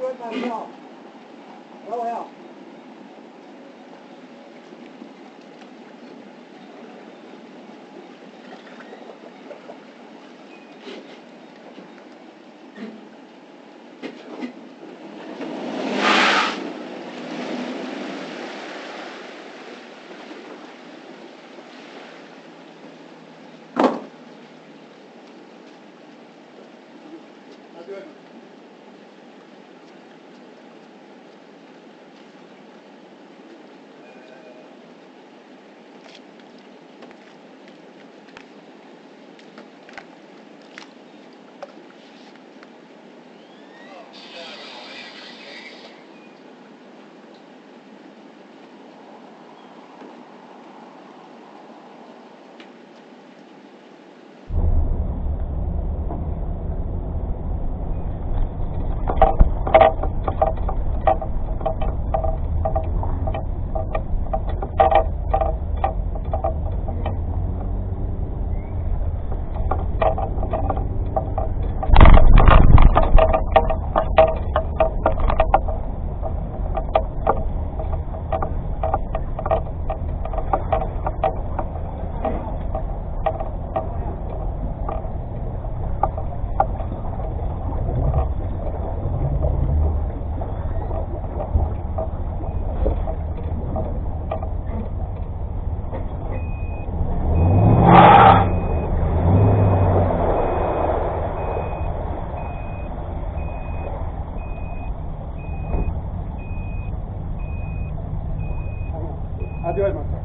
do it myself. No help. I'll do it. I'll do it myself.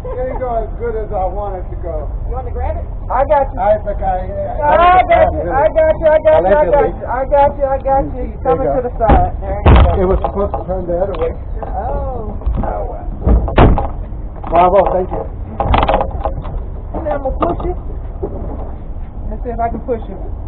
Didn't go as good as I wanted to go. You want to grab it? I got you. I think I got you. You coming to the side. There you go. It was supposed to turn the other way. Oh. Oh, well. Bravo, thank you. And then I'm going to push it. Let's see if I can push it.